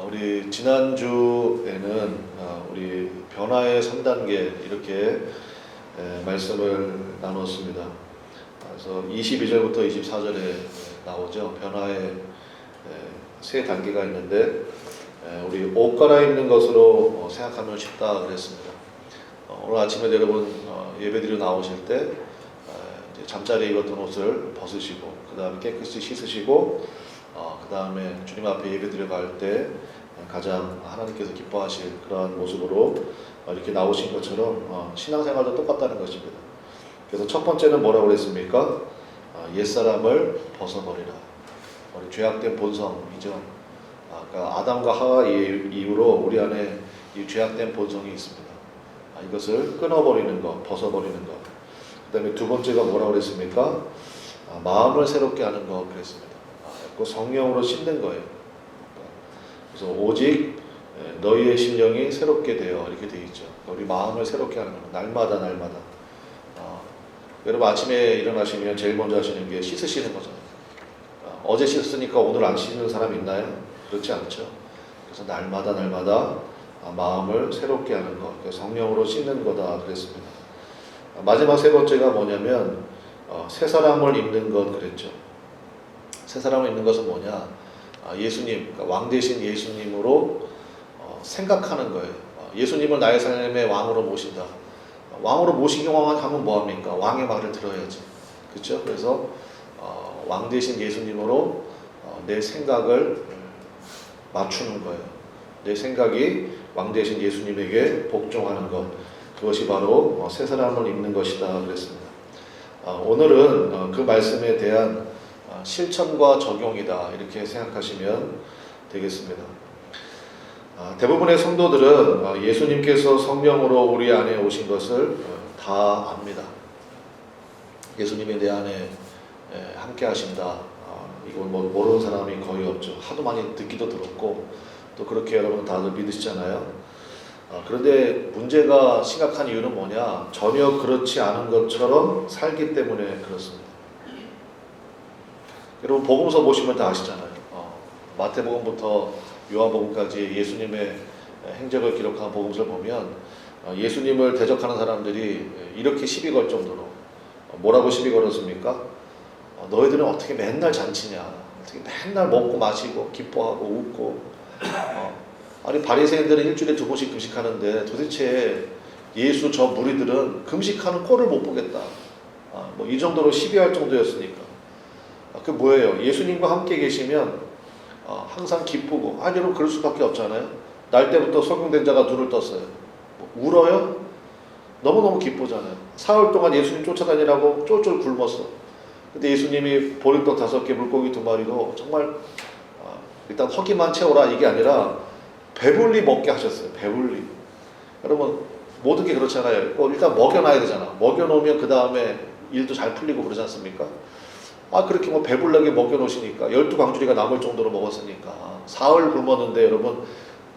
우리 지난주에는 우리 변화의 3단계 이렇게 말씀을 나눴습니다. 그래서 22절부터 24절에 나오죠. 변화의 세 단계가 있는데 우리 옷 갈아입는 것으로 생각하면 쉽다 그랬습니다. 오늘 아침에 여러분 예배드리러 나오실 때 잠자리에 입었던 옷을 벗으시고 그 다음에 깨끗이 씻으시고 그 다음에 주님 앞에 예배드려 갈 때 가장 하나님께서 기뻐하실 그러한 모습으로 이렇게 나오신 것처럼 신앙생활도 똑같다는 것입니다. 그래서 첫 번째는 뭐라고 그랬습니까? 옛사람을 벗어버리라. 우리 죄악된 본성이죠. 그러니까 아담과 하와 이후로 우리 안에 이 죄악된 본성이 있습니다. 이것을 끊어버리는 것, 벗어버리는 것. 그 다음에 두 번째가 뭐라고 그랬습니까? 마음을 새롭게 하는 것 그랬습니다. 그 성령으로 씻는 거예요. 그래서 오직 너희의 심령이 새롭게 되어 이렇게 되어 있죠. 우리 마음을 새롭게 하는 것, 날마다. 여러분 아침에 일어나시면 제일 먼저 하시는 게 씻으시는 거잖아요. 어제 씻었으니까 오늘 안 씻는 사람 있나요? 그렇지 않죠. 그래서 날마다 마음을 새롭게 하는 것, 성령으로 씻는 거다 그랬습니다. 마지막 세 번째가 뭐냐면 새 사람을 입는 것 그랬죠. 새 사람을 입는 것은 뭐냐? 예수님, 그러니까 왕 대신 예수님으로 생각하는 거예요. 예수님을 나의 삶의 왕으로 모신다. 왕으로 모시기 하면 뭐합니까? 왕의 말을 들어야지. 그렇죠? 그래서 왕 대신 예수님으로 내 생각을 맞추는 거예요. 내 생각이 왕 대신 예수님에게 복종하는 것. 그것이 바로 새 사람을 입는 것이다 그랬습니다. 오늘은 그 말씀에 대한 실천과 적용이다 이렇게 생각하시면 되겠습니다. 대부분의 성도들은 예수님께서 성령으로 우리 안에 오신 것을 다 압니다. 예수님이 내 안에 함께 하신다. 이건 뭐 모르는 사람이 거의 없죠. 하도 많이 듣기도 들었고 또 그렇게 여러분 다들 믿으시잖아요. 그런데 문제가 심각한 이유는 뭐냐? 전혀 그렇지 않은 것처럼 살기 때문에 그렇습니다. 여러분 복음서 보시면 다 아시잖아요. 마태복음부터 요한복음까지 예수님의 행적을 기록한 복음서를 보면 예수님을 대적하는 사람들이 이렇게 시비 걸 정도로 뭐라고 시비 걸었습니까? 너희들은 어떻게 맨날 잔치냐? 어떻게 맨날 먹고 마시고 기뻐하고 웃고 아니 바리새인들은 일주일에 2번씩 금식하는데 도대체 예수 저 무리들은 금식하는 꼴을 못 보겠다. 뭐 이 정도로 시비할 정도였으니까. 그 뭐예요? 예수님과 함께 계시면 항상 기쁘고 여러분 그럴 수밖에 없잖아요. 날 때부터 석용된 자가 눈을 떴어요. 뭐 울어요? 너무너무 기쁘잖아요. 사흘 동안 예수님 쫓아다니라고 쫄쫄 굶었어. 근데 예수님이 보리떡 5개 물고기 2마리로 정말 일단 허기만 채워라 이게 아니라 배불리 먹게 하셨어요. 배불리. 여러분 모든 게 그렇잖아요. 일단 먹여놔야 되잖아. 먹여놓으면 그 다음에 일도 잘 풀리고 그러지 않습니까? 그렇게 뭐 배불르게 먹여놓으시니까 12광주리가 남을 정도로 먹었으니까 사흘 굶었는데 여러분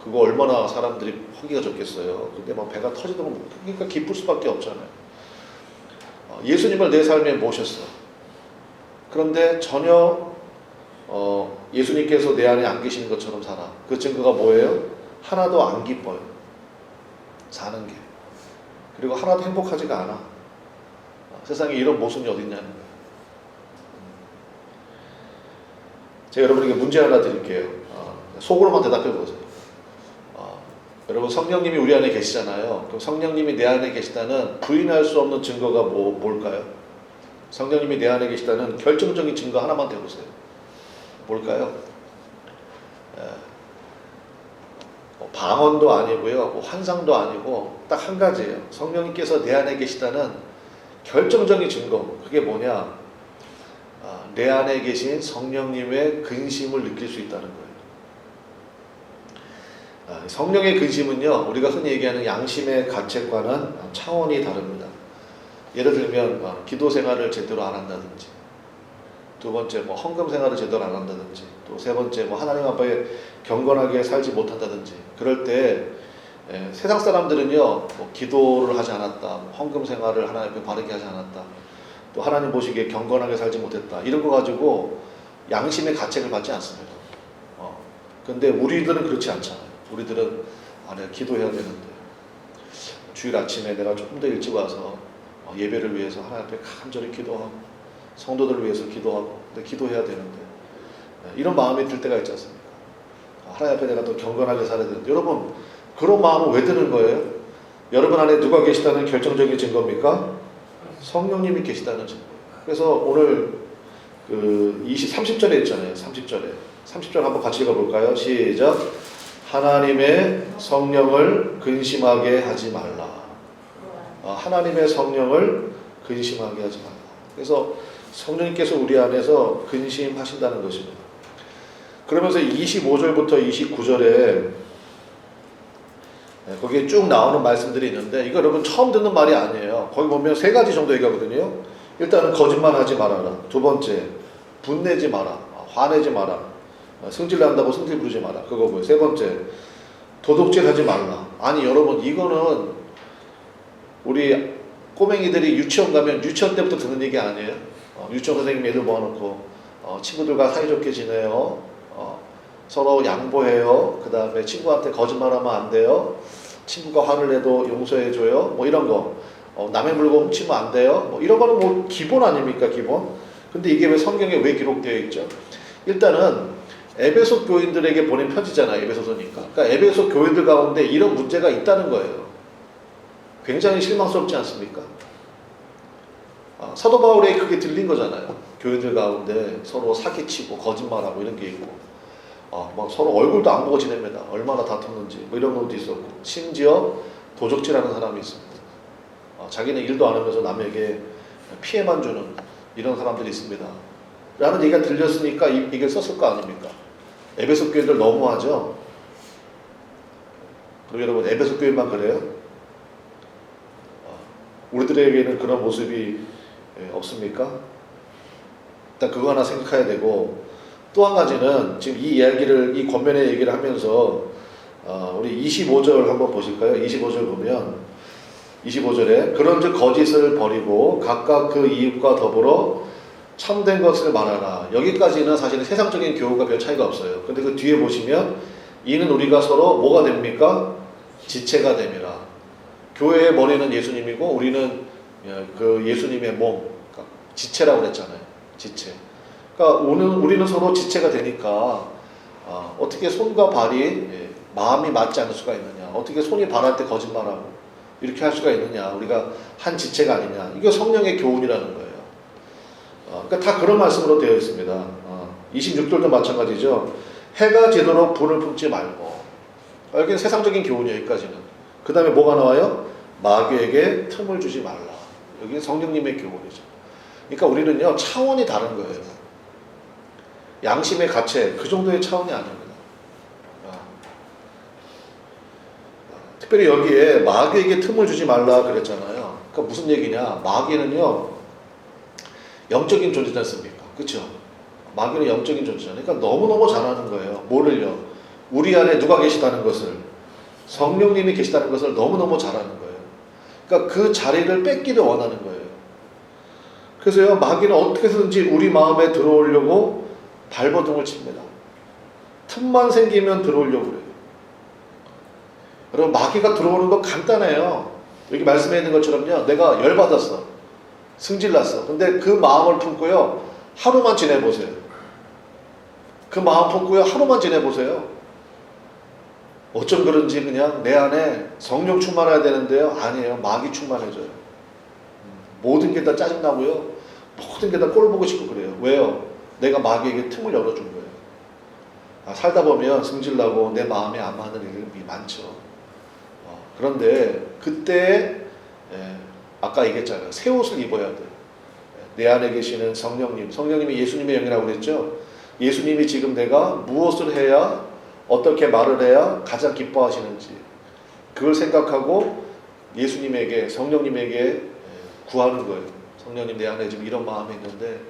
그거 얼마나 사람들이 허기가 졌겠어요. 근데 막 배가 터지도록 그러니까 기쁠 수밖에 없잖아요. 예수님을 내 삶에 모셨어. 그런데 전혀 예수님께서 내 안에 안 계시는 것처럼 살아. 그 증거가 뭐예요? 하나도 안 기뻐요. 사는 게. 그리고 하나도 행복하지가 않아. 세상에 이런 모순이 어디 있냐는 거예요. 제가 여러분에게 문제 하나 드릴게요. 속으로만 대답해 보세요. 여러분 성령님이 우리 안에 계시잖아요. 그럼 성령님이 내 안에 계시다는 부인할 수 없는 증거가 뭘까요? 성령님이 내 안에 계시다는 결정적인 증거 하나만 대보세요. 뭘까요? 방언도 아니고요. 환상도 아니고 딱 한 가지예요. 성령님께서 내 안에 계시다는 결정적인 증거. 그게 뭐냐? 내 안에 계신 성령님의 근심을 느낄 수 있다는 거예요. 성령의 근심은요, 우리가 흔히 얘기하는 양심의 가책과는 차원이 다릅니다. 예를 들면 기도 생활을 제대로 안 한다든지, 두 번째 헌금 생활을 제대로 안 한다든지, 또 세 번째 하나님 앞에 경건하게 살지 못한다든지, 그럴 때 세상 사람들은요, 기도를 하지 않았다, 헌금 생활을 하나님 앞에 바르게 하지 않았다, 또 하나님 보시기에 경건하게 살지 못했다, 이런 거 가지고 양심의 가책을 받지 않습니다. 근데 우리들은 그렇지 않잖아요. 우리들은 내가 기도해야 되는데 주일 아침에 내가 조금 더 일찍 와서 예배를 위해서 하나님 앞에 간절히 기도하고 성도들을 위해서 기도하고 근데 기도해야 되는데 이런 마음이 들 때가 있지 않습니까? 하나님 앞에 내가 더 경건하게 살아야 되는데 여러분 그런 마음은 왜 드는 거예요? 여러분 안에 누가 계시다는 결정적인 증거입니까? 성령님이 계시다는 증거. 그래서 오늘 30절에 있잖아요. 30절 한번 같이 읽어볼까요? 시작. 하나님의 성령을 근심하게 하지 말라. 하나님의 성령을 근심하게 하지 말라. 그래서 성령님께서 우리 안에서 근심하신다는 것입니다. 그러면서 25절부터 29절에 거기에 쭉 나오는 말씀들이 있는데 이거 여러분 처음 듣는 말이 아니에요. 거기 보면 세 가지 정도 얘기하거든요. 일단은 거짓말하지 말아라. 두 번째, 분내지 마라. 화내지 마라. 승질 난다고 승질 부르지 마라. 그거고요. 세 번째, 도둑질하지 말라. 아니 여러분 이거는 우리 꼬맹이들이 유치원 가면 유치원 때부터 듣는 얘기 아니에요? 유치원 선생님 애들 모아놓고 친구들과 사이좋게 지내요. 서로 양보해요. 그 다음에 친구한테 거짓말하면 안 돼요. 친구가 화를 내도 용서해줘요. 뭐 이런 거. 남의 물건 훔치면 안 돼요. 뭐 이런 거는 뭐 기본 아닙니까? 기본. 근데 이게 왜 성경에 왜 기록되어 있죠? 일단은 에베소 교인들에게 보낸 편지잖아요. 에베소서니까. 그러니까 에베소 교인들 가운데 이런 문제가 있다는 거예요. 굉장히 실망스럽지 않습니까? 사도 바울에게 그게 들린 거잖아요. 교인들 가운데 서로 사기치고 거짓말하고 이런 게 있고 막 서로 얼굴도 안 보고 지냅니다. 얼마나 다퉜는지 뭐 이런 것도 있었고 심지어 도적질하는 사람이 있습니다. 자기는 일도 안 하면서 남에게 피해만 주는 이런 사람들이 있습니다. 라는 얘기가 들렸으니까 이걸 썼을 거 아닙니까? 에베소 교인들 너무하죠? 그리고 여러분 에베소 교인만 그래요? 우리들에게는 그런 모습이 없습니까? 일단 그거 하나 생각해야 되고 또 한 가지는 지금 이 권면의 얘기를 하면서 우리 25절 한번 보실까요? 25절 보면 25절에 그런즉 거짓을 버리고 각각 그 이웃과 더불어 참된 것을 말하라. 여기까지는 사실은 세상적인 교훈과 별 차이가 없어요. 근데 그 뒤에 보시면 이는 우리가 서로 뭐가 됩니까? 지체가 됨이라. 교회의 머리는 예수님이고 우리는 그 예수님의 몸, 그러니까 지체라고 그랬잖아요. 지체. 그러니까 우리는 서로 지체가 되니까 어떻게 손과 발이 마음이 맞지 않을 수가 있느냐? 어떻게 손이 발할 때 거짓말하고 이렇게 할 수가 있느냐? 우리가 한 지체가 아니냐? 이게 성령의 교훈이라는 거예요. 그러니까 다 그런 말씀으로 되어 있습니다. 26절도 마찬가지죠. 해가 지도록 불을 품지 말고. 여기는 세상적인 교훈이에요. 여기까지는. 그 다음에 뭐가 나와요? 마귀에게 틈을 주지 말라. 여기는 성령님의 교훈이죠. 그러니까 우리는요 차원이 다른 거예요. 양심의 가책 그 정도의 차원이 아닙니다. 특별히 여기에 마귀에게 틈을 주지 말라 그랬잖아요. 그러니까 무슨 얘기냐? 마귀는요 영적인 존재지 않습니까? 그렇죠? 마귀는 영적인 존재잖아요. 그러니까 너무너무 잘하는 거예요. 뭐를요? 우리 안에 누가 계시다는 것을, 성령님이 계시다는 것을 너무너무 잘하는 거예요. 그러니까 그 자리를 뺏기를 원하는 거예요. 그래서요 마귀는 어떻게 해서든지 우리 마음에 들어오려고 발버둥을 칩니다. 틈만 생기면 들어오려고 그래요. 여러분 마귀가 들어오는 거 간단해요. 여기 말씀해 있는 것처럼요 내가 열받았어. 승질났어. 근데 그 마음을 품고요 하루만 지내보세요. 그 마음 품고요 하루만 지내보세요. 어쩜 그런지 그냥 내 안에 성령 충만해야 되는데요 아니에요. 마귀 충만해져요. 모든 게 다 짜증나고요 모든 게 다 꼴 보고 싶고 그래요. 왜요? 내가 마귀에게 틈을 열어준 거예요. 살다 보면 승질나고 내 마음에 안 맞는 일이 많죠. 그런데 그때 아까 얘기했잖아요. 새 옷을 입어야 돼. 내 안에 계시는 성령님이 예수님의 영이라고 그랬죠. 예수님이 지금 내가 무엇을 해야 어떻게 말을 해야 가장 기뻐하시는지 그걸 생각하고 예수님에게 성령님에게 구하는 거예요. 성령님 내 안에 지금 이런 마음이 있는데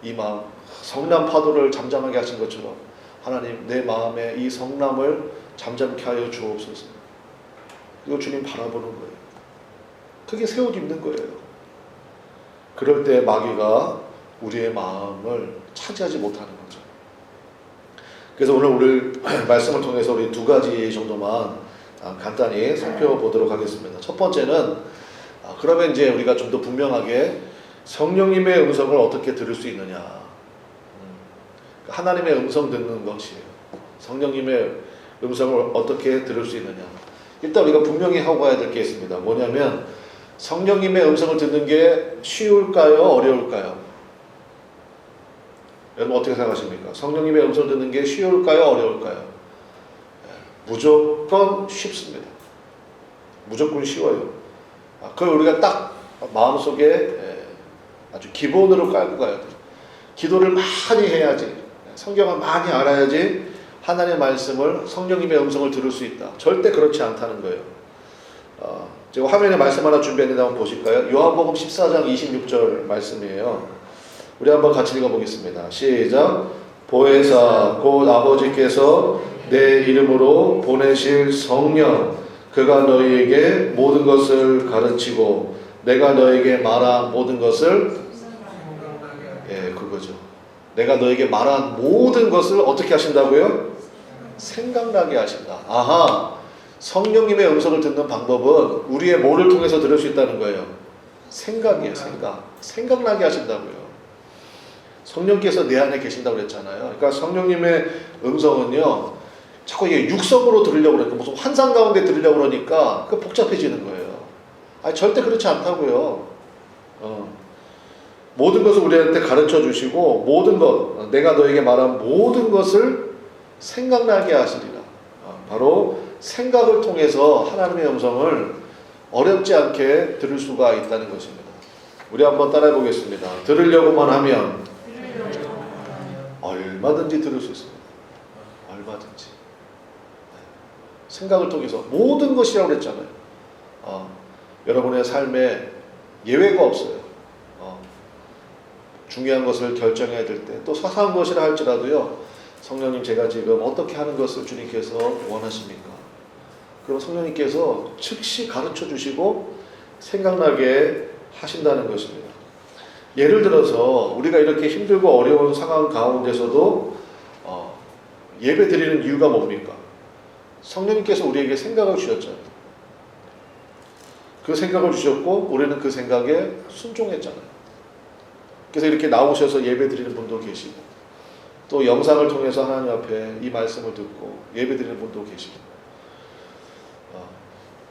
이 마음 성남 파도를 잠잠하게 하신 것처럼 하나님 내 마음에 이 성남을 잠잠케 하여 주옵소서. 이거 주님 바라보는 거예요. 그게 새 옷 입는 거예요. 그럴 때 마귀가 우리의 마음을 차지하지 못하는 거죠. 그래서 오늘 우리 말씀을 통해서 우리 두 가지 정도만 간단히 살펴보도록 하겠습니다. 첫 번째는 그러면 이제 우리가 좀 더 분명하게 성령님의 음성을 어떻게 들을 수 있느냐. 하나님의 음성 듣는 것이에요. 성령님의 음성을 어떻게 들을 수 있느냐. 일단 우리가 분명히 하고 가야 될 게 있습니다. 뭐냐면 성령님의 음성을 듣는 게 쉬울까요? 어려울까요? 여러분 어떻게 생각하십니까? 성령님의 음성을 듣는 게 쉬울까요? 어려울까요? 무조건 쉽습니다. 무조건 쉬워요. 그걸 우리가 딱 마음속에 아주 기본으로 깔고 가야 돼요. 기도를 많이 해야지, 성경을 많이 알아야지 하나님의 말씀을, 성령님의 음성을 들을 수 있다. 절대 그렇지 않다는 거예요. 제가 화면에 말씀 하나 준비했는데 한번 보실까요? 요한복음 14장 26절 말씀이에요. 우리 한번 같이 읽어보겠습니다. 시작. 보혜사 곧 아버지께서 내 이름으로 보내실 성령, 그가 너희에게 모든 것을 가르치고 내가 너에게 말한 모든 것을, 그거죠. 내가 너에게 말한 모든 것을 어떻게 하신다고요? 생각나게 하신다. 아하, 성령님의 음성을 듣는 방법은 우리의 뭐를 통해서 들을 수 있다는 거예요? 생각이에요. 생각나게 하신다고요. 성령께서 내 안에 계신다고 그랬잖아요. 그러니까 성령님의 음성은요, 자꾸 이게 육성으로 들으려고 그러니까 무슨 환상 가운데 들으려고 그러니까 그 복잡해지는 거예요. 아니, 절대 그렇지 않다고요. 모든 것을 우리한테 가르쳐 주시고 모든 것, 내가 너에게 말한 모든 것을 생각나게 하시리라. 바로 생각을 통해서 하나님의 음성을 어렵지 않게 들을 수가 있다는 것입니다. 우리 한번 따라해 보겠습니다. 들으려고만 하면 얼마든지 들을 수 있습니다. 얼마든지. 생각을 통해서 모든 것이라고 그랬잖아요. 여러분의 삶에 예외가 없어요. 중요한 것을 결정해야 될 때, 또 사소한 것이라 할지라도요, 성령님 제가 지금 어떻게 하는 것을 주님께서 원하십니까? 그럼 성령님께서 즉시 가르쳐 주시고 생각나게 하신다는 것입니다. 예를 들어서 우리가 이렇게 힘들고 어려운 상황 가운데서도 예배 드리는 이유가 뭡니까? 성령님께서 우리에게 생각을 주셨잖아요. 그 생각을 주셨고 우리는 그 생각에 순종했잖아요. 그래서 이렇게 나오셔서 예배 드리는 분도 계시고, 또 영상을 통해서 하나님 앞에 이 말씀을 듣고 예배 드리는 분도 계시고.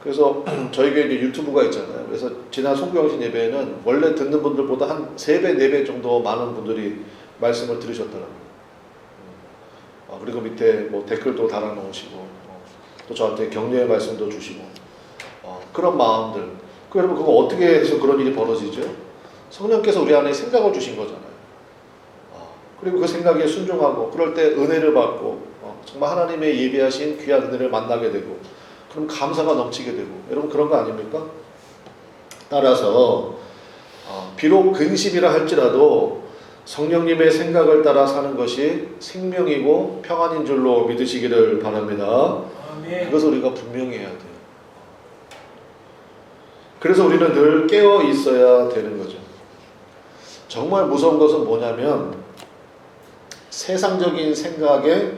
그래서 저희가 이제 유튜브가 있잖아요. 그래서 지난 송구영신 예배에는 원래 듣는 분들보다 한 3배, 4배 정도 많은 분들이 말씀을 들으셨더라고요. 그리고 밑에 뭐 댓글도 달아놓으시고, 또 저한테 격려의 말씀도 주시고, 그런 마음들. 여러분, 그거 어떻게 해서 그런 일이 벌어지죠? 성령께서 우리 안에 생각을 주신 거잖아요. 그리고 그 생각에 순종하고, 그럴 때 은혜를 받고, 정말 하나님의 예비하신 귀한 은혜를 만나게 되고, 그럼 감사가 넘치게 되고, 여러분 그런 거 아닙니까? 따라서 비록 근심이라 할지라도 성령님의 생각을 따라 사는 것이 생명이고 평안인 줄로 믿으시기를 바랍니다. 아멘. 그것을 우리가 분명히 해야 돼요. 그래서 우리는 늘 깨어 있어야 되는 거죠. 정말 무서운 것은 뭐냐면 세상적인 생각에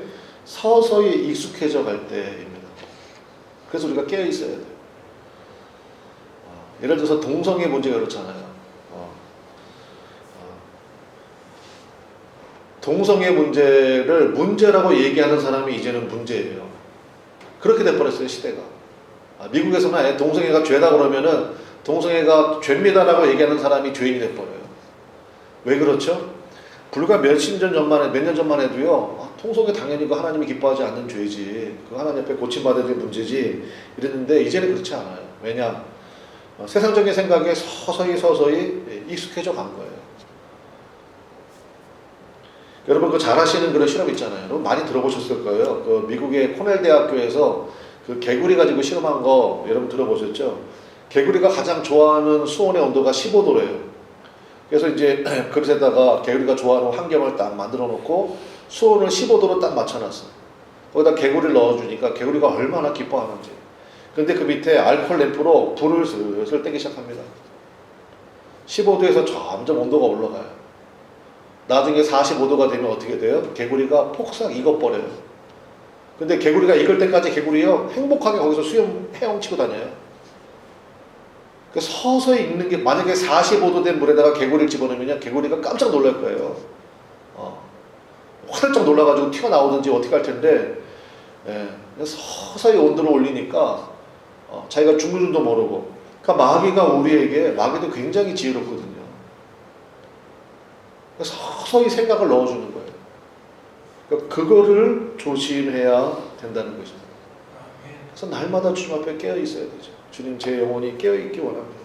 서서히 익숙해져 갈 때입니다. 그래서 우리가 깨어 있어야 돼요. 예를 들어서 동성애 문제가 그렇잖아요. 동성애 문제를 문제라고 얘기하는 사람이 이제는 문제예요. 그렇게 돼버렸어요, 시대가. 미국에서는 아예 동성애가 죄다 그러면은 동성애가 죄입니다라고 얘기하는 사람이 죄인이 돼버려요. 왜 그렇죠? 불과 몇 년 전만 해도요, 통성애 당연히 그 하나님이 기뻐하지 않는 죄지, 그 하나님 앞에 고침받아야 될 문제지 이랬는데 이제는 그렇지 않아요. 왜냐? 세상적인 생각에 서서히 익숙해져 간 거예요. 여러분 그 잘 하시는 그런 실험 있잖아요. 여러분 많이 들어보셨을 거예요. 그 미국의 코넬 대학교에서 그 개구리 가지고 실험한 거 여러분 들어보셨죠? 개구리가 가장 좋아하는 수온의 온도가 15도래요. 그래서 이제 그릇에다가 개구리가 좋아하는 환경을 딱 만들어 놓고 수온을 15도로 딱 맞춰놨어. 거기다 개구리를 넣어주니까 개구리가 얼마나 기뻐하는지. 근데 그 밑에 알코올 램프로 불을 슬슬 떼기 시작합니다. 15도에서 점점 온도가 올라가요. 나중에 45도가 되면 어떻게 돼요? 개구리가 폭삭 익어버려요. 근데 개구리가 익을 때까지 개구리요 행복하게 거기서 수영 헤엄치고 다녀요. 그 서서히 익는 게, 만약에 45도 된 물에다가 개구리를 집어넣으면 개구리가 깜짝 놀랄 거예요. 화들짝 놀라가지고 튀어나오든지 어떻게 할 텐데, 서서히 온도를 올리니까 자기가 죽는 줄도 모르고. 그러니까 마귀가 우리에게, 마귀도 굉장히 지혜롭거든요. 서서히 생각을 넣어주는 거예요. 그러니까 그거를 조심해야 된다는 것입니다. 그래서 날마다 주님 앞에 깨어 있어야 되죠. 주님, 제 영혼이 깨어 있기 원합니다.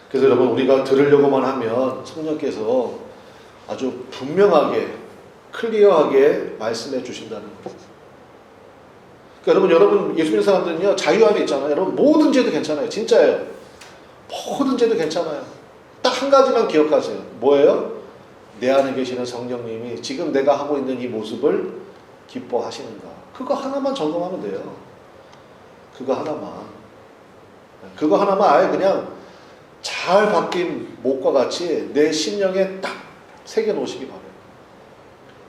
그래서 여러분, 우리가 들으려고만 하면 성령께서 아주 분명하게, 클리어하게 말씀해 주신다는 거예요. 그러니까 여러분 예수 믿는 사람들은요, 자유함이 있잖아요. 여러분, 모든 죄도 괜찮아요. 진짜예요. 모든 죄도 괜찮아요. 딱 한 가지만 기억하세요. 뭐예요? 내 안에 계시는 성령님이 지금 내가 하고 있는 이 모습을 기뻐하시는가. 그거 하나만 점검하면 돼요. 그거 하나만 아예 그냥 잘 박힌 못과 같이 내 심령에 딱 새겨 놓으시기 바래요.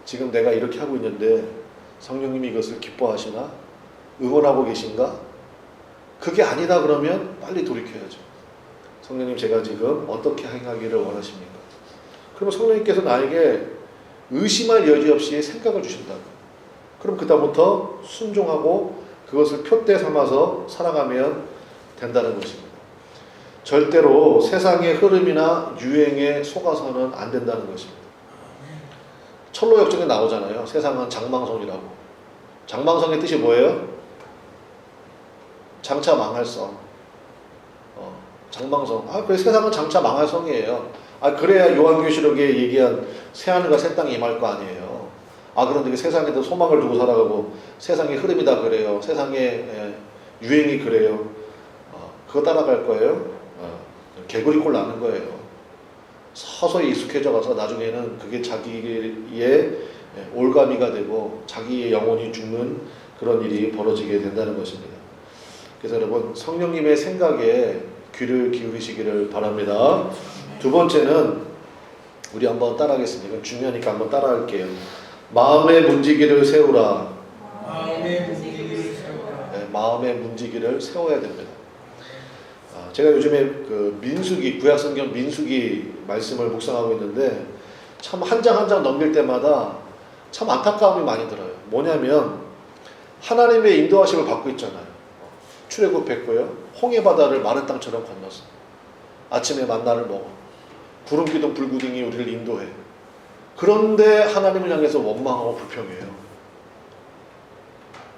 지금 내가 이렇게 하고 있는데 성령님이 이것을 기뻐하시나? 응원하고 계신가? 그게 아니다 그러면 빨리 돌이켜야죠. 성령님, 제가 지금 어떻게 행하기를 원하십니까? 그러면 성령님께서 나에게 의심할 여지 없이 생각을 주신다고. 그럼 그다음부터 순종하고 그것을 표대 삼아서 살아가면 된다는 것입니다. 절대로 세상의 흐름이나 유행에 속아서는 안 된다는 것입니다. 철로 역정에 나오잖아요. 세상은 장망성이라고. 장망성의 뜻이 뭐예요? 장차 망할 성. 장망성. 그래, 세상은 장차 망할 성이에요. 그래야 요한계시록에 얘기한 새하늘과 새 땅이 임할 거 아니에요. 그런데 세상에도 소망을 두고 살아가고 세상의 흐름이 다 그래요. 세상의 유행이 그래요. 그거 따라갈 거예요. 개구리 꼴 나는 거예요. 서서히 익숙해져 가서 나중에는 그게 자기의 올가미가 되고 자기의 영혼이 죽는 그런 일이 벌어지게 된다는 것입니다. 그래서 여러분, 성령님의 생각에 귀를 기울이시기를 바랍니다. 두 번째는 우리 한번 따라하겠습니다. 이건 중요하니까 한번 따라할게요. 마음의 문지기를 세우라. 마음의 문지기를 세워야 됩니다. 제가 요즘에 그 민수기, 구약성경 민수기 말씀을 묵상하고 있는데 참 한 장 한 장 넘길 때마다 참 안타까움이 많이 들어요. 뭐냐면 하나님의 인도하심을 받고 있잖아요. 출애굽했고요. 홍해 바다를 마른 땅처럼 건넜어. 아침에 만나를 먹어. 구름 기둥 불구둥이 우리를 인도해. 그런데 하나님을 향해서 원망하고 불평해요.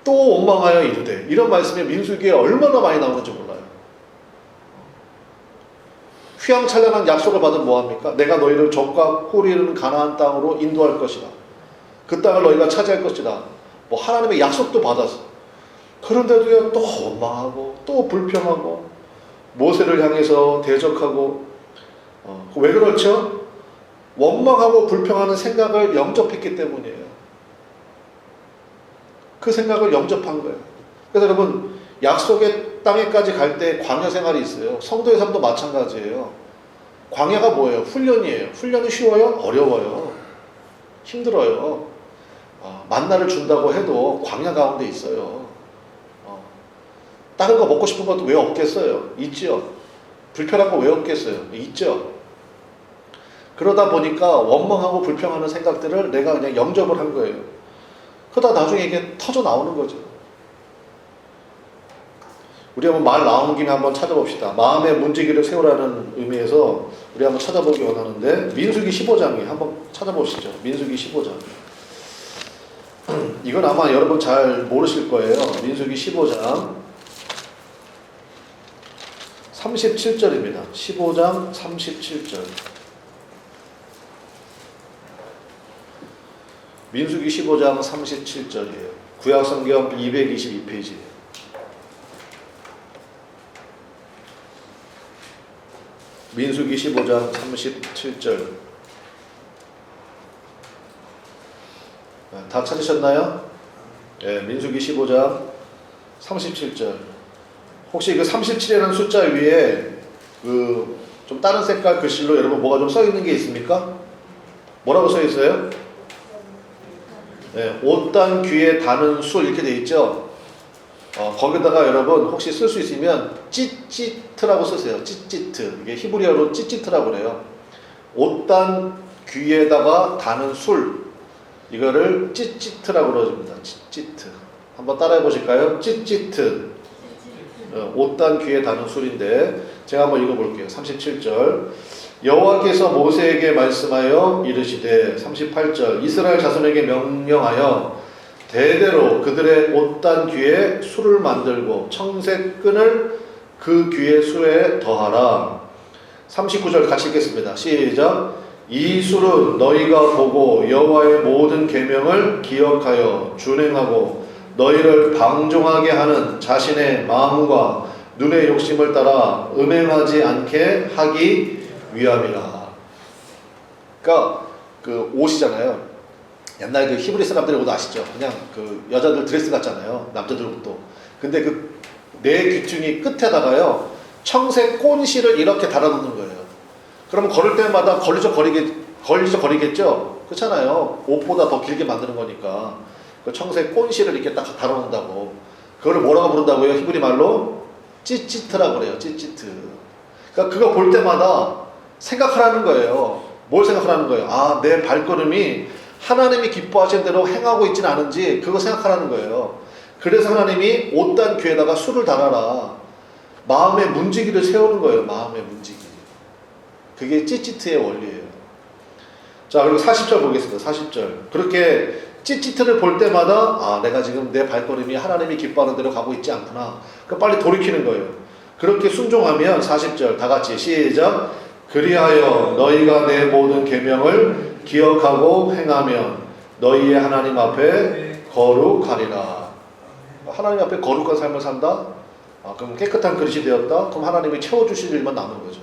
또 원망하여 이르되. 이런 말씀이 민수기에 얼마나 많이 나오는지 몰라요. 휘황찬란한 약속을 받으면 뭐합니까? 내가 너희를 적과 꿀이 흐르는 가나안 땅으로 인도할 것이다. 그 땅을 너희가 차지할 것이다. 뭐 하나님의 약속도 받았어. 그런데도요, 또 원망하고 또 불평하고 모세를 향해서 대적하고. 왜 그렇죠? 원망하고 불평하는 생각을 영접했기 때문이에요. 그 생각을 영접한 거예요. 그래서 여러분, 약속의 땅에까지 갈 때 광야 생활이 있어요. 성도의 삶도 마찬가지예요. 광야가 뭐예요? 훈련이에요. 훈련이 쉬워요? 어려워요. 힘들어요. 만나를 준다고 해도 광야 가운데 있어요. 다른 거 먹고 싶은 것도 왜 없겠어요? 있죠. 불편한 거 왜 없겠어요? 있죠. 그러다 보니까 원망하고 불평하는 생각들을 내가 그냥 영접을 한 거예요. 그러다 나중에 이게 터져 나오는 거죠. 우리 한번 말 나온 김에 한번 찾아봅시다. 마음의 문지기를 세우라는 의미에서 우리 한번 찾아보기 원하는데, 민수기 15장에 한번 찾아보시죠. 민수기 15장. 이건 아마 여러분 잘 모르실 거예요. 민수기 15장 37절입니다. 15장 37절. 민수기 15장 37절이에요. 구약성경 222페이지예요. 민수기 15장 37절. 다 찾으셨나요? 네, 민수기 15장 37절. 혹시 그 37이라는 숫자 위에 그 좀 다른 색깔 글씨로 여러분 뭐가 좀 써 있는 게 있습니까? 뭐라고 써 있어요? 네, 옷단 귀에 다는 술 이렇게 돼 있죠. 거기다가 여러분 혹시 쓸 수 있으면 찌찌트라고 쓰세요. 찌찌트. 이게 히브리어로 찌찌트라고 그래요. 옷단 귀에다가 다는 술 이거를 찌찌트라고 그러집니다. 찌찌트. 한번 따라해 보실까요? 찌찌트. 옷단 귀에 다는 술인데 제가 한번 읽어볼게요. 37절 여호와께서 모세에게 말씀하여 이르시되 38절 이스라엘 자손에게 명령하여 대대로 그들의 옷단 귀에 술을 만들고 청색 끈을 그 귀의 술에 더하라. 39절 같이 읽겠습니다. 시작. 이 술은 너희가 보고 여호와의 모든 계명을 기억하여 준행하고 너희를 방종하게 하는 자신의 마음과 눈의 욕심을 따라 음행하지 않게 하기 위함이라. 그러니까 그 옷이잖아요. 옛날 그 히브리 사람들의 옷 아시죠? 그냥 그 여자들 드레스 같잖아요. 남자들 옷도. 근데 그 내 귀퉁이 끝에다가요 청색 꼰실을 이렇게 달아놓는 거예요. 그러면 걸을 때마다 걸리적거리겠죠? 그렇잖아요. 옷보다 더 길게 만드는 거니까. 그 청색 꼰실을 이렇게 딱 달아놓는다고. 그거를 뭐라고 부른다고요? 히브리 말로 찌찌트라고 그래요. 찌찌트. 그러니까 그거 볼 때마다 생각하라는 거예요. 뭘 생각하라는 거예요? 아, 내 발걸음이 하나님이 기뻐하시는 대로 행하고 있지는 않은지 그거 생각하라는 거예요. 그래서 하나님이 옷단 귀에다가 술을 달아라. 마음의 문지기를 세우는 거예요. 마음의 문지기. 그게 찌찌트의 원리예요. 자, 그리고 40절 보겠습니다. 40절. 그렇게 찌찌트를 볼 때마다 아, 내가 지금 내 발걸음이 하나님이 기뻐하는 대로 가고 있지 않구나. 그럼 빨리 돌이키는 거예요. 그렇게 순종하면 40절 다 같이 시작. 그리하여 너희가 내 모든 계명을 기억하고 행하면 너희의 하나님 앞에 거룩하리라. 하나님 앞에 거룩한 삶을 산다? 그럼 깨끗한 그릇이 되었다? 그럼 하나님이 채워주실 일만 남은 거죠.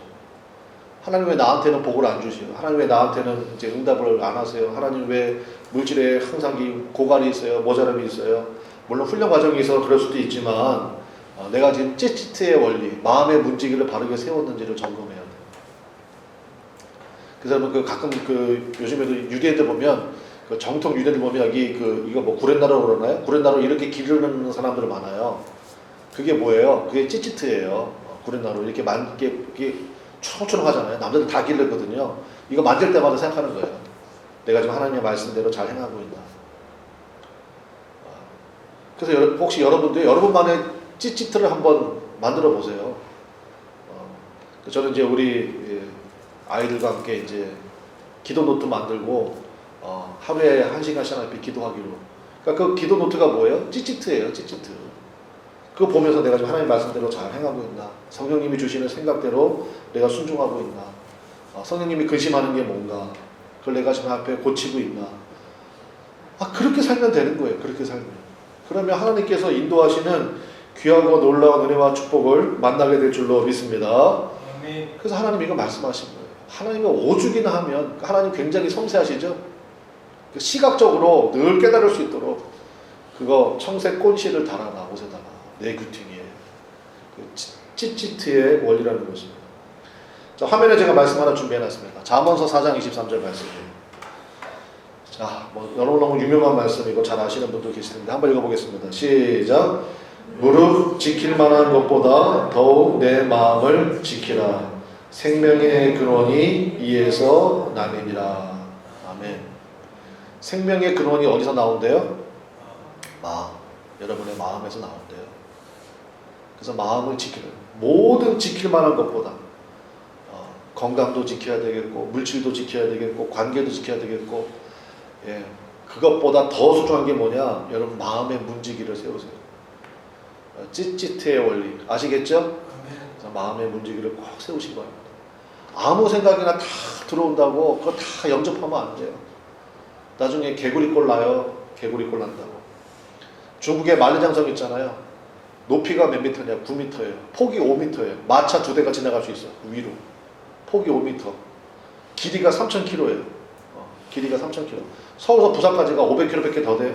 하나님 왜 나한테는 복을 안 주시요? 하나님 왜 나한테는 이제 응답을 안 하세요? 하나님 왜 물질에 항상 고갈이 있어요? 모자람이 있어요? 물론 훈련 과정이 있어서 그럴 수도 있지만 내가 지금 찌찌트의 원리, 마음의 문지기를 바르게 세웠는지를 점검해야 돼요. 그래서 그 가끔 그 요즘에도 유대인들 보면 그 정통 유대인들 보면 여기 이거 뭐 구렛나루라고 그러나요? 구렛나루 이렇게 기르는 사람들 많아요. 그게 뭐예요? 그게 찌찌트예요. 구렛나루 이렇게 이렇게 초롱초롱하잖아요. 남자들 다 기르거든요. 이거 만질 때마다 생각하는 거예요. 내가 지금 하나님의 말씀대로 잘 행하고 있나. 그래서 혹시 여러분만의 찌찌트를 한번 만들어 보세요. 저는 이제 우리 아이들과 함께 이제 기도 노트 만들고 하루에 1시간씩 앞에 기도하기로. 그러니까 그 기도 노트가 뭐예요? 찌찌트예요. 찌찌트. 그거 보면서 내가 지금 하나님 말씀대로 잘 행하고 있나? 성령님이 주시는 생각대로 내가 순종하고 있나? 성령님이 근심하는 게 뭔가? 그걸 내가 지금 앞에 고치고 있나? 그렇게 살면 되는 거예요. 그렇게 살면. 그러면 하나님께서 인도하시는 귀하고 놀라운 은혜와 축복을 만나게 될 줄로 믿습니다. 그래서 하나님 이거 말씀하신 거예요. 하나님이 오죽이나 하면 하나님 굉장히 섬세하시죠? 시각적으로 늘 깨달을 수 있도록 그거 청색 꼰실을 달아라 옷에다가 내 귀퉁이에 찌찌트의 원리라는 것입니다. 자, 화면에 제가 말씀 하나 준비해놨습니다. 잠언서 4장 23절 말씀이에요. 자, 뭐 너무 유명한 말씀이고 잘 아시는 분도 계실 텐데 한번 읽어보겠습니다. 시작. 무릇 지킬 만한 것보다 더욱 내 마음을 지키라. 생명의 근원이 이에서 나느니라. 아멘. 생명의 근원이 어디서 나온대요? 여러분의 마음에서 나온대요. 그래서 마음을 지키는 모든 지킬 만한 것보다 건강도 지켜야 되겠고 물질도 지켜야 되겠고 관계도 지켜야 되겠고 그것보다 더 소중한 게 뭐냐? 여러분 마음의 문지기를 세우세요. 찌찌트의 원리 아시겠죠? 그래서 마음의 문지기를 꼭 세우시기 바랍니다. 아무 생각이나 다 들어온다고 그거 다 영접하면 안 돼요. 나중에 개구리꼴 나요. 개구리꼴 난다고. 중국의 만리장성 있잖아요. 높이가 몇 미터냐? 9m예요. 폭이 5m예요. 마차 2대가 지나갈 수 있어요. 그 위로. 폭이 5m. 길이가 3,000km예요. 길이가 3,000km. 서울에서 부산까지가 500km밖에 더 돼요.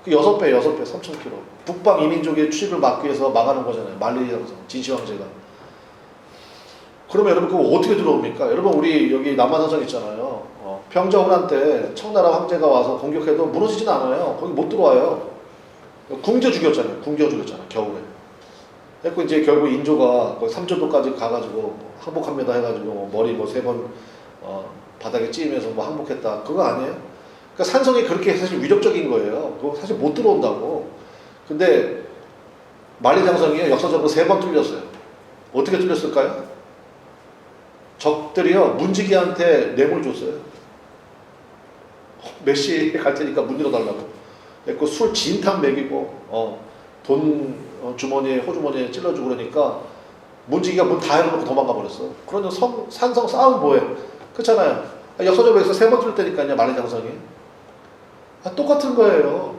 그 6배, 3,000km. 북방 이민족의 출입을 막기 위해서 막아놓은 거잖아요. 만리장성, 진시황제가. 그러면 여러분 그거 어떻게 들어옵니까? 여러분 우리 여기 남한산성 있잖아요. 병자호란 때 청나라 황제가 와서 공격해도 무너지진 않아요. 거기 못 들어와요. 굶겨 죽였잖아요. 굶겨 죽였잖아, 겨울에. 그래서 이제 결국 인조가 거의 삼조도까지 가가지고 항복합니다 해가지고 머리 뭐 3번 바닥에 찌면서 뭐 항복했다. 그거 아니에요? 그러니까 산성이 그렇게 사실 위력적인 거예요. 그거 사실 못 들어온다고. 근데 만리장성이 역사적으로 3번 뚫렸어요. 어떻게 뚫렸을까요? 적들이요 문지기한테 뇌물 줬어요. 몇 시에 갈 테니까 문 열어달라고. 그래서 술 진탕 먹이고 돈 주머니에 호주머니에 찔러주고 그러니까 문지기가 문 다 열어놓고 도망가 버렸어. 그러면 산성 싸움 뭐해? 그렇잖아요. 역사적으로 해서 3번 뚫릴 때니까요 만리장성이. 똑같은 거예요.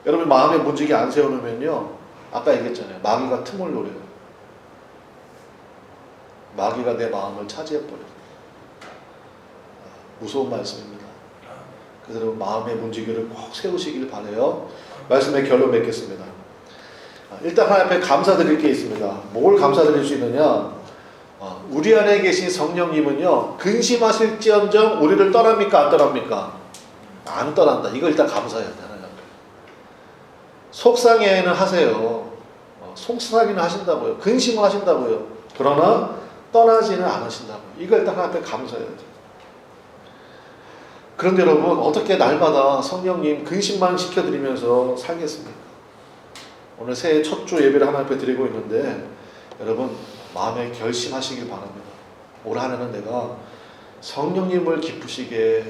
여러분 마음에 문지기 안 세워놓으면요 아까 얘기했잖아요. 마귀가 틈을 노려요. 마귀가 내 마음을 차지해버려요. 무서운 말씀입니다. 그래서 여러분 마음의 문지기를 꼭 세우시길 바라요. 말씀의 결론 맺겠습니다. 일단 하나님 앞에 감사드릴 게 있습니다. 뭘 감사드릴 수 있느냐? 우리 안에 계신 성령님은요 근심하실지언정 우리를 떠납니까? 안 떠납니까? 안 떠난다. 이거 일단 감사해야 돼. 하나님 앞에. 속상해는 하세요. 속상하기는 하신다고요. 근심을 하신다고요. 그러나 떠나지는 않으신다고요. 이거 일단 하나님 앞에 감사해야 돼. 그런데 여러분 어떻게 날마다 성령님 근심만 시켜드리면서 살겠습니까? 오늘 새해 첫 주 예배를 하나님 앞에 드리고 있는데 여러분 마음에 결심하시길 바랍니다. 올 한 해는 내가 성령님을 기쁘시게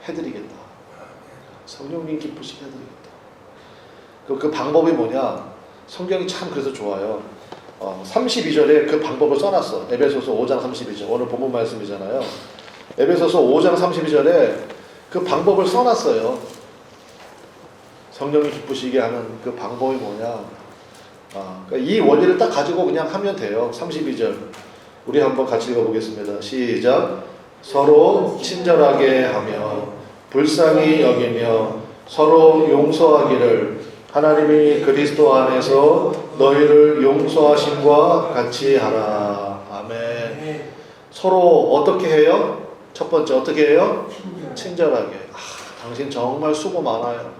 해드리겠다. 성령님 기쁘시게 해드리겠다. 그 방법이 뭐냐? 성경이 참 그래서 좋아요. 32절에 그 방법을 써놨어. 에베소서 5장 32절. 오늘 본문 말씀이잖아요. 에베소서 5장 32절에 그 방법을 써놨어요. 성령이 기쁘시게 하는 그 방법이 뭐냐? 그러니까 이 원리를 딱 가지고 그냥 하면 돼요. 32절. 우리 한번 같이 읽어보겠습니다. 시작. 서로 친절하게 하며 불쌍히 여기며 서로 용서하기를 하나님이 그리스도 안에서 너희를 용서하심과 같이 하라. 아멘. 서로 어떻게 해요? 첫 번째 어떻게 해요? 친절하게. 당신 정말 수고 많아요.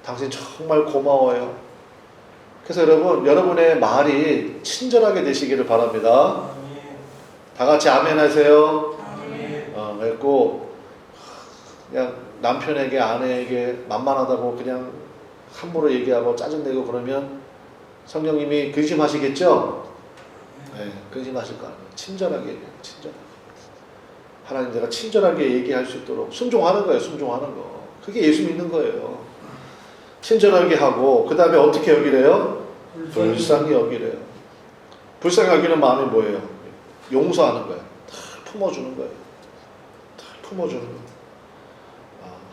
당신 정말 고마워요. 그래서 여러분 여러분의 말이 친절하게 되시기를 바랍니다. 다 같이 아멘 하세요. 그리고 그냥 남편에게 아내에게 만만하다고 그냥 함부로 얘기하고 짜증내고 그러면 성령님이 근심하시겠죠? 네, 근심하실 거 아니에요. 친절하게 얘기해요. 친절하게. 하나님 내가 친절하게 얘기할 수 있도록 순종하는 거예요. 순종하는 거. 그게 예수 믿는 거예요. 친절하게 하고 그 다음에 어떻게 여기래요? 불쌍히 여기래요. 불쌍히 여기는 마음이 뭐예요? 용서하는 거예요. 다 품어주는 거예요. 다 품어주는 거예요.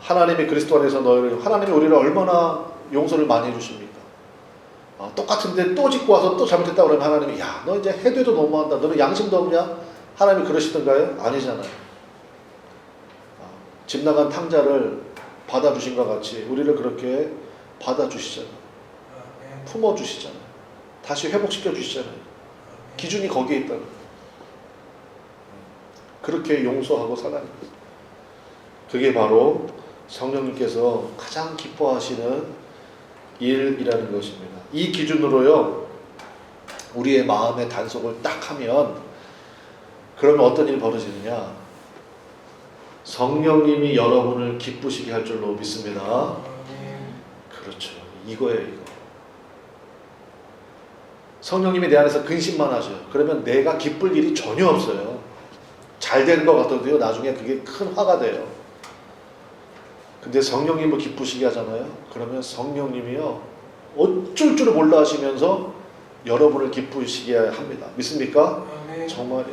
하나님이 그리스도 안에서 너희를 하나님이 우리를 얼마나 용서를 많이 해주십니까? 똑같은데 또 짓고 와서 또 잘못했다 그러면 하나님이 야 너 이제 해도 너무한다. 너는 양심도 없냐? 하나님이 그러시던가요? 아니잖아요. 집 나간 탕자를 받아주신 것 같이 우리를 그렇게 받아주시잖아요. 품어주시잖아요. 다시 회복시켜 주시잖아요. 기준이 거기에 있다는 거예요. 그렇게 용서하고 살아가는 거예요. 그게 바로 성령님께서 가장 기뻐하시는 일이라는 것입니다. 이 기준으로요 우리의 마음의 단속을 딱 하면 그러면 어떤 일이 벌어지느냐? 성령님이 여러분을 기쁘시게 할 줄로 믿습니다. 그렇죠. 이거예요, 이거. 성령님이 내 안에서 근심만 하셔요. 그러면 내가 기쁠 일이 전혀 없어요. 잘 되는 것 같아도요, 나중에 그게 큰 화가 돼요. 근데 성령님을 기쁘시게 하잖아요. 그러면 성령님이요, 어쩔 줄을 몰라 하시면서 여러분을 기쁘시게 합니다. 믿습니까? 정말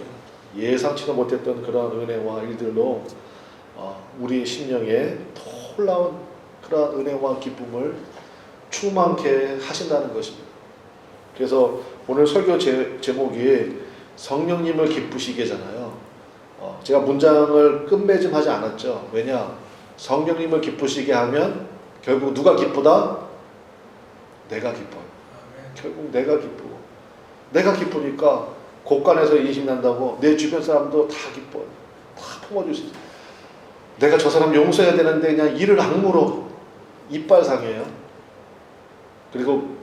예상치도 못했던 그러한 은혜와 일들로 우리 심령에 놀라운 그러한 은혜와 기쁨을 충만케 하신다는 것입니다. 그래서 오늘 설교 제목이 성령님을 기쁘시게잖아요. 제가 문장을 끝맺음하지 않았죠. 왜냐? 성령님을 기쁘시게 하면 결국 누가 기쁘다? 내가 기뻐요. 결국 내가 기쁘고 내가 기쁘니까 곳간에서 인식 난다고 내 주변 사람도 다 기뻐요. 다 품어줄 수 있어요. 내가 저 사람 용서해야 되는데 그냥 이를 악물어. 이빨 상해요. 그리고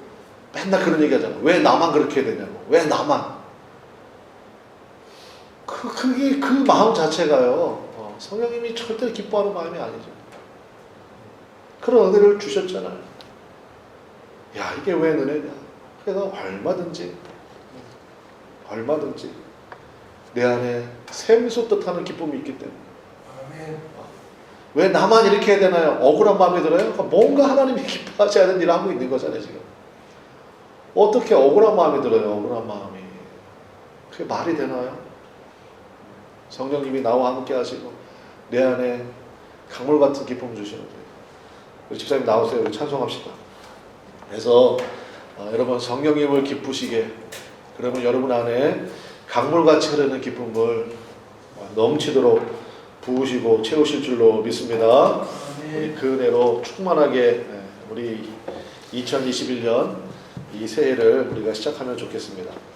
맨날 그런 얘기 하잖아. 왜 나만 그렇게 해야 되냐고. 왜 나만. 그게 그 마음 자체가요. 성령님이 절대 기뻐하는 마음이 아니죠. 그런 은혜를 주셨잖아요. 야, 이게 왜 은혜냐. 그래서 얼마든지 내 안에 샘솟 듯하는 기쁨이 있기 때문에. 왜 나만 이렇게 해야 되나요? 억울한 마음이 들어요? 그러니까 뭔가 하나님이 기뻐하지 않은 일을 하고 있는 거잖아요, 지금. 어떻게 억울한 마음이 들어요, 억울한 마음이. 그게 말이 되나요? 성령님이 나와 함께 하시고, 내 안에 강물 같은 기쁨을 주시는 거예요. 우리 집사님 나오세요. 우리 찬송합시다. 그래서 여러분 성령님을 기쁘시게, 그러면 여러분 안에 강물같이 흐르는 기쁨을 넘치도록 부으시고 채우실 줄로 믿습니다. 우리 그 은혜로 충만하게 우리 2021년 이 새해를 우리가 시작하면 좋겠습니다.